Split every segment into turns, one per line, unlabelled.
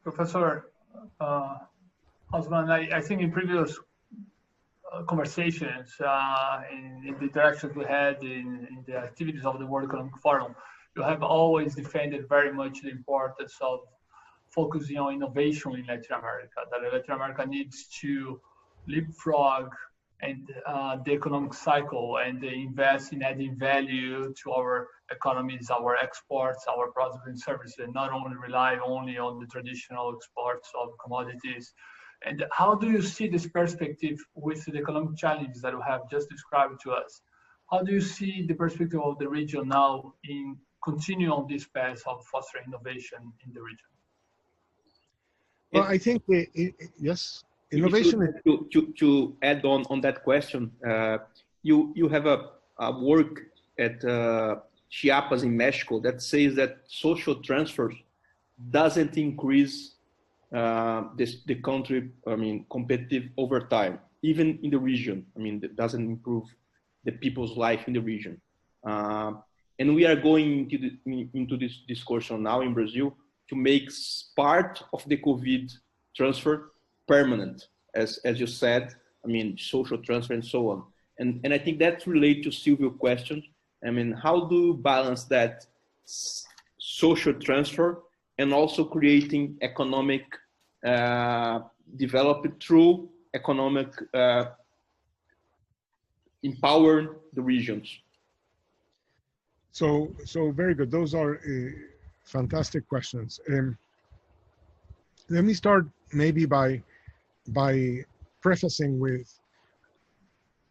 Professor Hausmann, I think in previous conversations, in the directions we had in the activities of the World Economic Forum, you have always defended very much the importance of focusing on innovation in Latin America, that Latin America needs to leapfrog and the economic cycle and invest in adding value to our economies, our exports, our products and services, and not only rely only on the traditional exports of commodities. And how do you see this perspective with the economic challenges that you have just described to us? How do you see the perspective of the region now in continuing on this path of fostering innovation in the region?
Well, I think, yes, innovation.
To add on that question, you have a work at Chiapas in Mexico that says that social transfers doesn't increase the country, competitive over time, even in the region. It doesn't improve the people's life in the region. And we are going into this discussion now in Brazil to make part of the COVID transfer permanent, as you said, social transfer and so on. And I think that's related to Silvio's question. How do you balance that social transfer and also creating economic development through economic empowering the regions?
So very good. Those are fantastic questions. Let me start maybe by prefacing with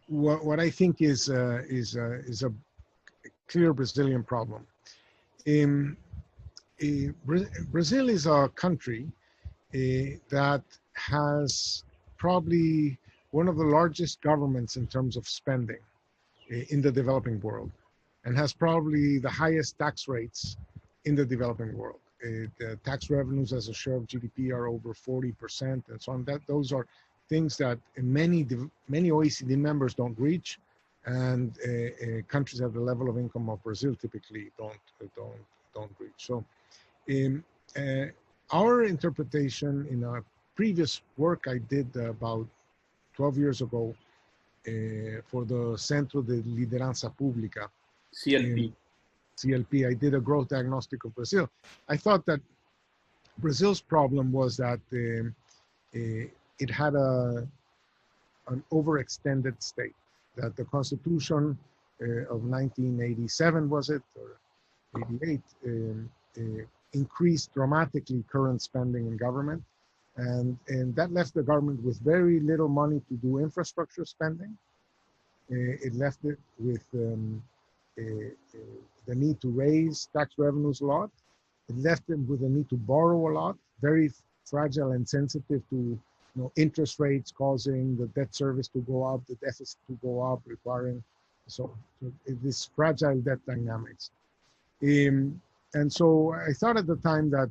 what I think is a clear Brazilian problem. Brazil is a country that has probably one of the largest governments in terms of spending in the developing world, and has probably the highest tax rates in the developing world. The tax revenues as a share of GDP are over 40% and so on. Those are things that many OECD members don't reach, and countries at the level of income of Brazil typically don't reach. So our interpretation in a previous work I did about 12 years ago for the Centro de Liderança Pública, CLP, I did a growth diagnostic of Brazil. I thought that Brazil's problem was that it had an overextended state, that the Constitution of 1987, was it, or 88, increased dramatically current spending in government. And that left the government with very little money to do infrastructure spending. It left it with the need to raise tax revenues a lot. It left them with the need to borrow a lot, very fragile and sensitive to interest rates, causing the debt service to go up, the deficit to go up, requiring so this fragile debt dynamics. And so I thought at the time that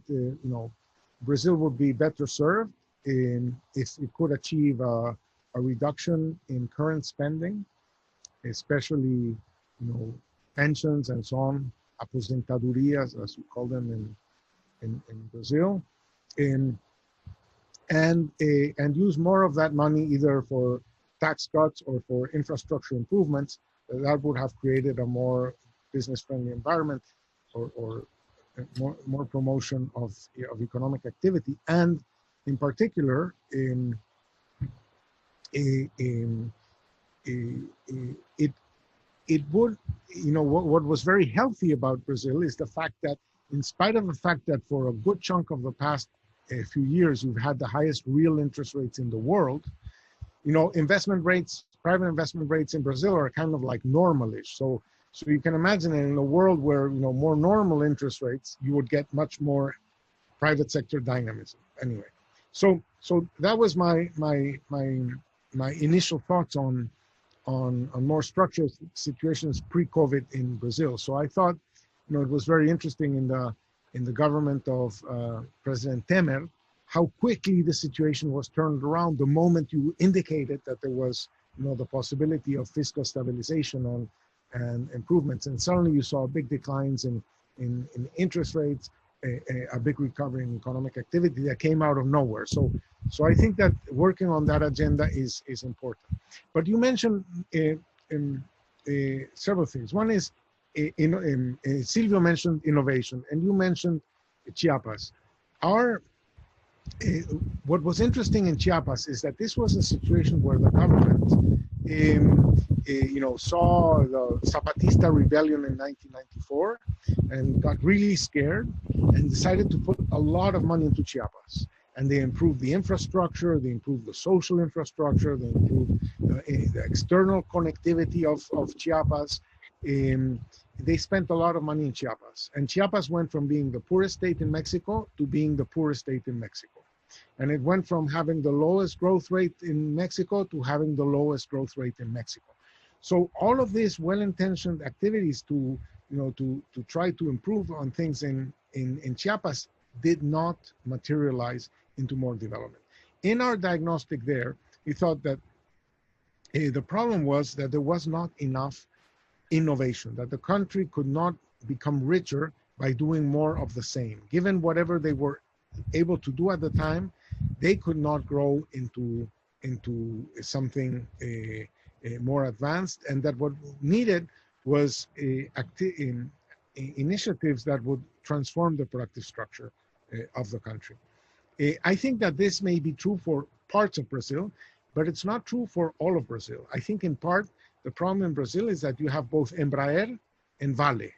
Brazil would be better served if it could achieve a reduction in current spending, especially pensions and so on, aposentadorias, as we call them in Brazil, and use more of that money either for tax cuts or for infrastructure improvements. That would have created a more business-friendly environment, or more promotion of economic activity, and in particular, it would, what was very healthy about Brazil is the fact that, in spite of the fact that for a good chunk of the past few years, we've had the highest real interest rates in the world, investment rates, private investment rates in Brazil are kind of like normalish. So you can imagine that in a world where, more normal interest rates, you would get much more private sector dynamism. Anyway, so that was my initial thoughts on more structural situations pre-COVID in Brazil. So I thought, it was very interesting in the government of President Temer, how quickly the situation was turned around the moment you indicated that there was, the possibility of fiscal stabilization and improvements. And suddenly you saw big declines in interest rates, a big recovery in economic activity that came out of nowhere. So I think that working on that agenda is important. But you mentioned several things. One is, Silvio mentioned innovation, and you mentioned Chiapas. What was interesting in Chiapas is that this was a situation where the government, saw the Zapatista rebellion in 1994 and got really scared and decided to put a lot of money into Chiapas. And they improved the infrastructure, they improved the social infrastructure, they improved the external connectivity of Chiapas. They spent a lot of money in Chiapas. And Chiapas went from being the poorest state in Mexico to being the poorest state in Mexico. And it went from having the lowest growth rate in Mexico to having the lowest growth rate in Mexico. So all of these well-intentioned activities to try to improve on things in Chiapas did not materialize into more development. In our diagnostic there, we thought that the problem was that there was not enough innovation, that the country could not become richer by doing more of the same. Given whatever they were able to do at the time, they could not grow into something more advanced, and that what needed was initiatives that would transform the productive structure of the country. I think that this may be true for parts of Brazil, but it's not true for all of Brazil. I think in part, the problem in Brazil is that you have both Embraer and Vale,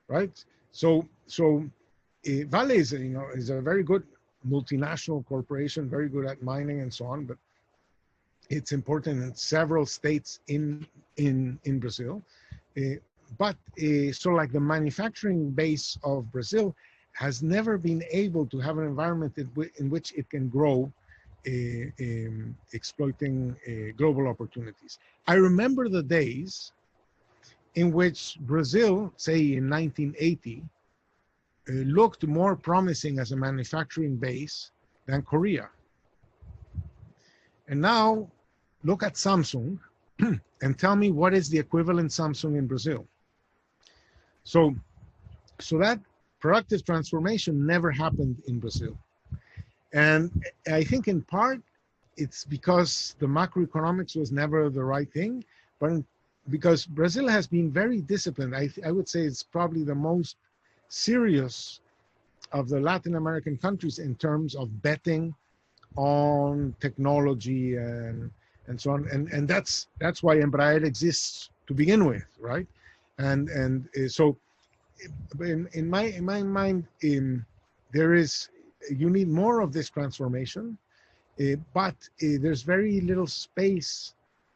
right? So Vale is a very good multinational corporation, very good at mining and so on, but it's important in several states in Brazil. So like the manufacturing base of Brazil has never been able to have an environment in which it can grow, exploiting global opportunities. I remember the days in which Brazil, say in 1980, looked more promising as a manufacturing base than Korea. And now look at Samsung and tell me what is the equivalent Samsung in Brazil. So that productive transformation never happened in Brazil. And I think in part it's because the macroeconomics was never the right thing, but because Brazil has been very disciplined. I would say it's probably the most serious of the Latin American countries in terms of betting on technology and so on, and that's why Embraer exists to begin with, right? And so in my mind, you need more of this transformation, but there's very little space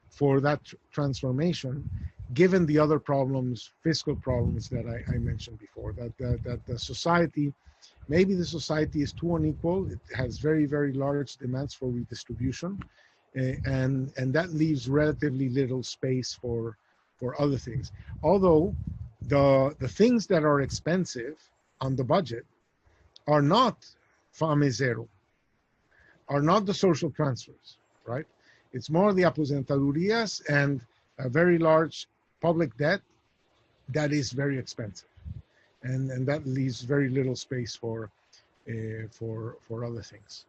for that transformation, given the other problems, fiscal problems that I mentioned before, that the society, maybe the society is too unequal. It has very, very large demands for redistribution, and that leaves relatively little space for other things. Although the things that are expensive on the budget are not Fame Zero, are not the social transfers, right? It's more the aposentadorias and a very large public debt that is very expensive, and that leaves very little space for other things.